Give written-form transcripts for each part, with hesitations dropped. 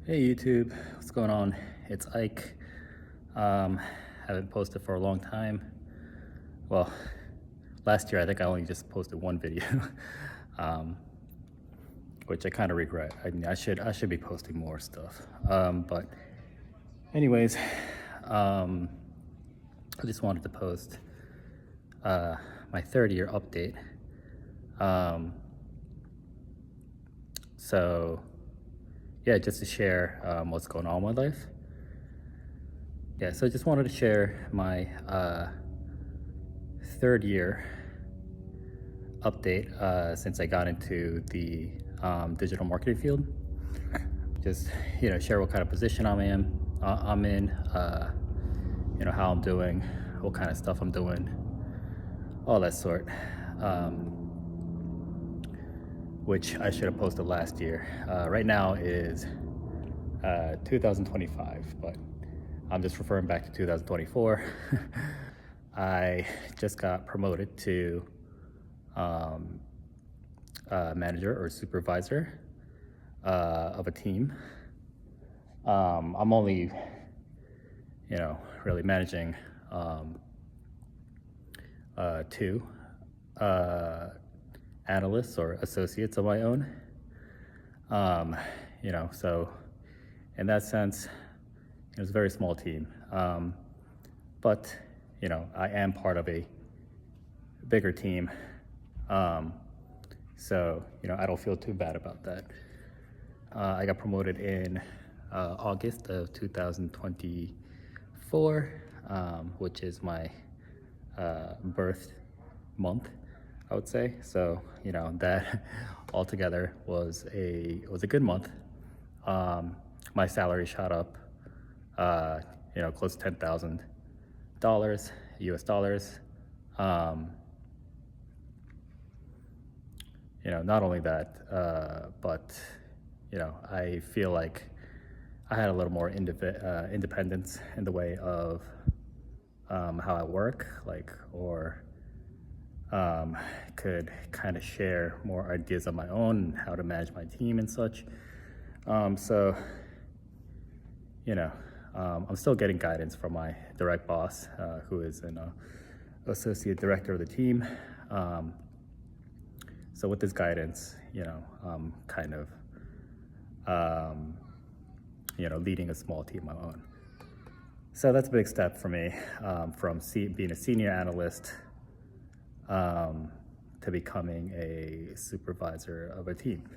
Hey YouTube, what's going on? It's Ike. Haven't posted for a long time. Well, last year I think I only just posted one video, um, which I kind of regret. I mean, I should be posting more stuff. But anyways, I just wanted to post my third year update. So yeah, just to share what's going on in my life. Yeah, so I just wanted to share my third year update since I got into the digital marketing field. Just share what kind of position I'm in, how I'm doing, what kind of stuff I'm doing, all that sort. Which I should have posted last year. Right now is 2025, but I'm just referring back to 2024. I just got promoted to manager or supervisor of a team. I'm only, really managing two analysts or associates of my own. So in that sense, it was a very small team. But, I am part of a bigger team. So, I don't feel too bad about that. I got promoted in August of 2024, which is my birth month, I would say. So, that altogether was a good month. My salary shot up, close to $10,000 US dollars. Not only that, but I feel like I had a little more independence in the way of how I work, could kind of share more ideas on my own, how to manage my team and such. So, I'm still getting guidance from my direct boss, who is an associate director of the team. So with this guidance, I'm kind of, leading a small team of my own. So that's a big step for me, from being a senior analyst to becoming a supervisor of a team.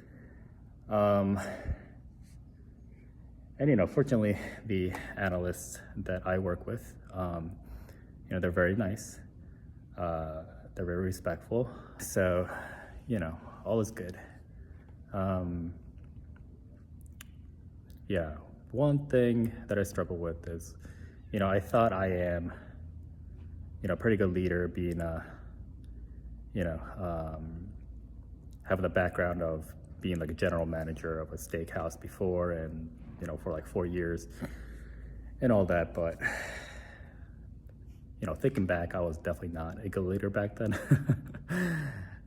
And fortunately, the analysts that I work with, they're very nice. They're very respectful. So, all is good. Yeah, one thing that I struggle with is, I thought I am, a pretty good leader, being having the background of being like a general manager of a steakhouse before, and for like 4 years and all that. But thinking back, I was definitely not a good leader back then.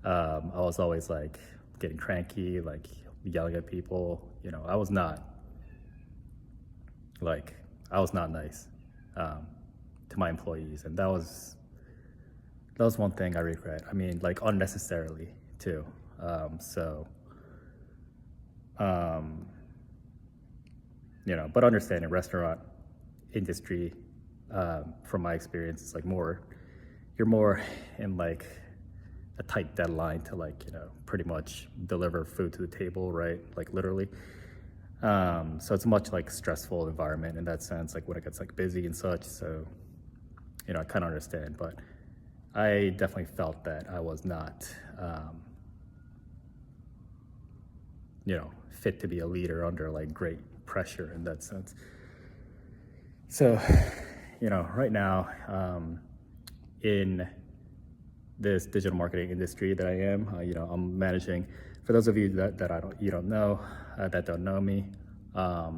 I was always like getting cranky, like yelling at people. I was not nice to my employees, and that was one thing I regret. I mean, like, unnecessarily too. But understanding restaurant industry, from my experience, it's like you're more in like a tight deadline to pretty much deliver food to the table, right? Like, literally. So it's a much like stressful environment in that sense, like when it gets like busy and such. So, I kind of understand, but I definitely felt that I was not, fit to be a leader under like great pressure in that sense. So, right now, in this digital marketing industry that I am, I'm managing. For those of you that don't know, that don't know me, I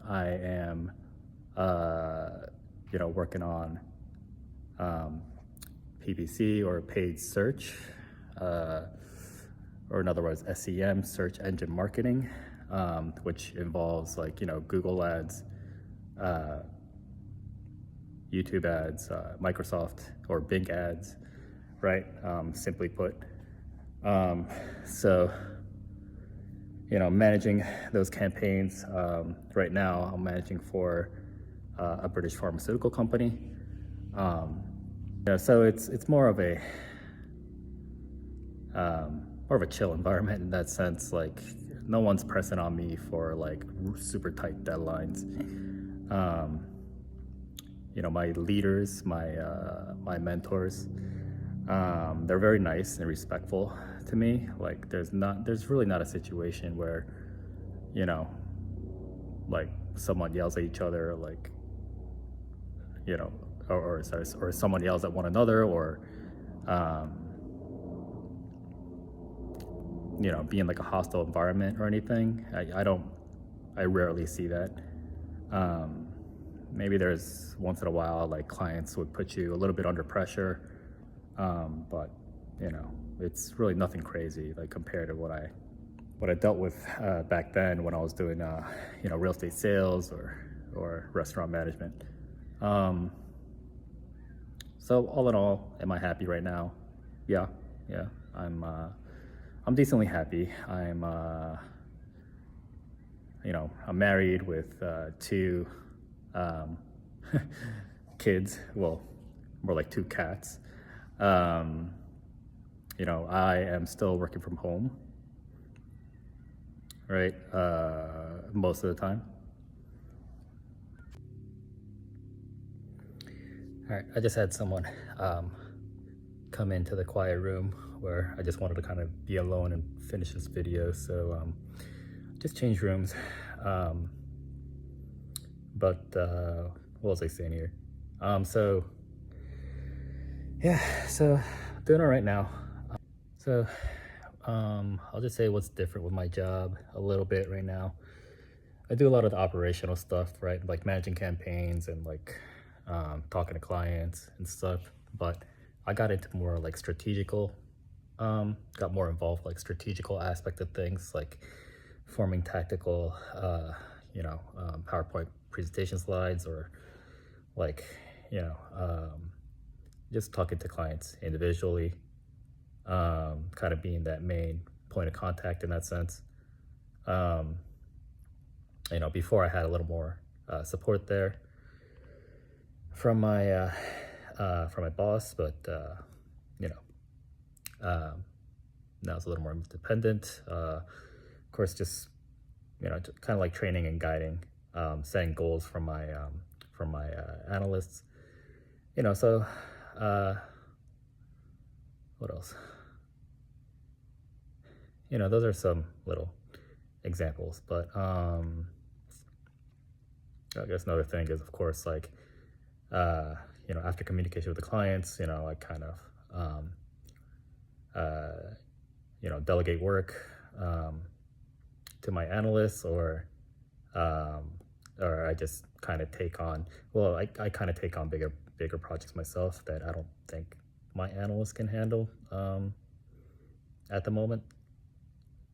am, working on PPC, or paid search, or in other words, SEM, search engine marketing. which involves like, Google ads, uh, YouTube ads, Microsoft or Bing ads, right? Simply put. So, managing those campaigns. Right now, I'm managing for a British pharmaceutical company. So it's more of a chill environment in that sense. Like, no one's pressing on me for like super tight deadlines. My leaders, my mentors, they're very nice and respectful to me. Like, there's really not a situation where, you know, like someone yells at each other, like, or someone yells at one another, or, um, being like a hostile environment or anything. I rarely see that. Maybe there's once in a while, like clients would put you a little bit under pressure, but it's really nothing crazy, like compared to what I dealt with back then when I was doing real estate sales or restaurant management. So all in all, am I happy right now? Yeah, I'm decently happy. I'm married with two kids. Well, more like two cats. I am still working from home, right? Most of the time. All right, I just had someone come into the quiet room where I just wanted to kind of be alone and finish this video. So just change rooms. But what was I saying here? So doing all right now. I'll just say what's different with my job a little bit right now. I do a lot of the operational stuff, right? Like managing campaigns and like talking to clients and stuff. But I got into more like strategical, got more involved like strategical aspect of things, like forming tactical, PowerPoint presentation slides, or like, just talking to clients individually, kind of being that main point of contact in that sense. Before I had a little more support there from my boss, but now it's a little more independent. Of course, just kind of like training and guiding, setting goals from my analysts. So what else? Those are some little examples, but I guess another thing is, of course, like after communication with the clients, I kind of delegate work to my analysts, or I just kind of take on, I kind of take on bigger projects myself that I don't think my analysts can handle at the moment,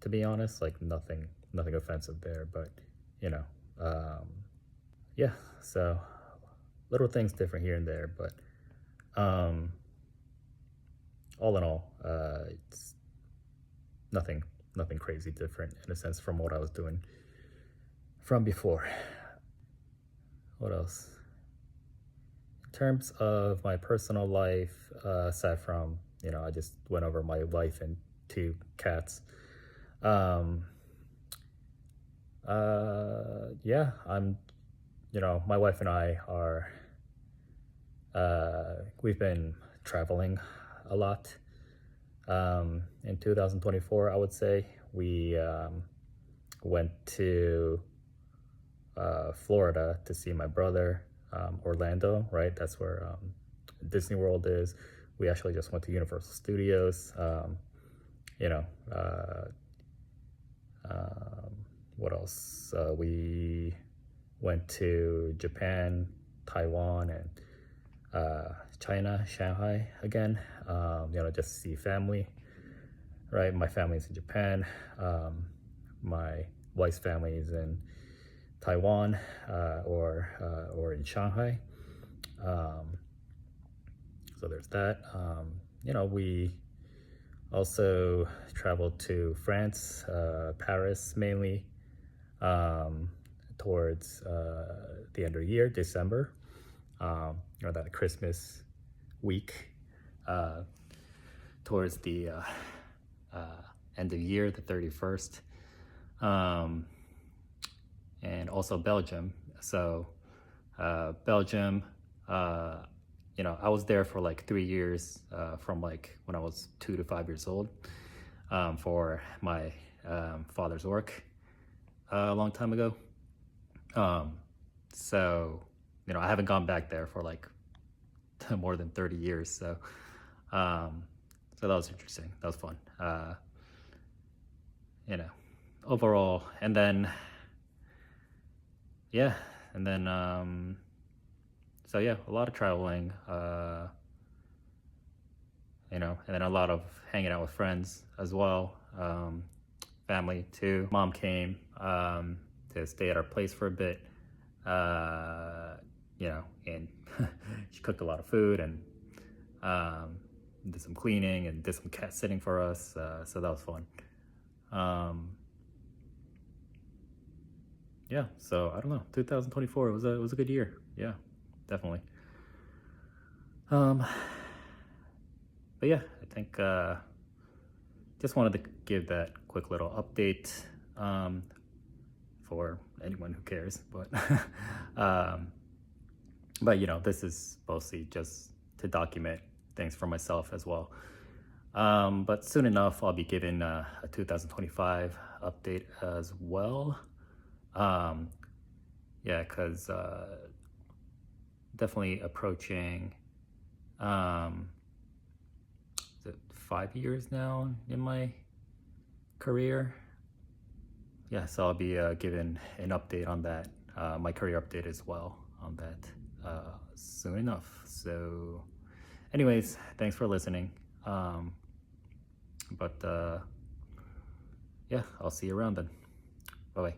to be honest. Like nothing offensive there, but so little things different here and there, but all in all, it's nothing crazy different in a sense from what I was doing from before. What else? In terms of my personal life, aside from, I just went over my wife and two cats. I'm, my wife and I are, we've been traveling a lot. In 2024, I would say we went to Florida to see my brother, Orlando, right? That's where Disney World is. We actually just went to Universal Studios. What else? We went to Japan, Taiwan, and China, Shanghai again, just to see family, right? My family's in Japan. My wife's family is in Taiwan or in Shanghai. So there's that. We also traveled to France, Paris mainly, towards the end of the year, December, that Christmas week, towards the end of the year, the 31st, and also Belgium. So Belgium, I was there for like 3 years, from like when I was 2 to 5 years old, for my father's work a long time ago. So I haven't gone back there for like more than 30 years. So that was interesting. That was fun. Overall, and then so yeah, a lot of traveling, and then a lot of hanging out with friends as well, family too. Mom came to stay at our place for a bit, and she cooked a lot of food and did some cleaning and did some cat sitting for us, so that was fun. So I don't know, 2024 was a good year. Yeah, definitely. But yeah, I think just wanted to give that quick little update, for anyone who cares, but this is mostly just to document things for myself as well. But soon enough, I'll be giving a 2025 update as well. Because definitely approaching, is it 5 years now in my career? Yeah, so I'll be giving an update on that, my career update as well on that soon enough. So anyways, thanks for listening. I'll see you around then. Bye-bye.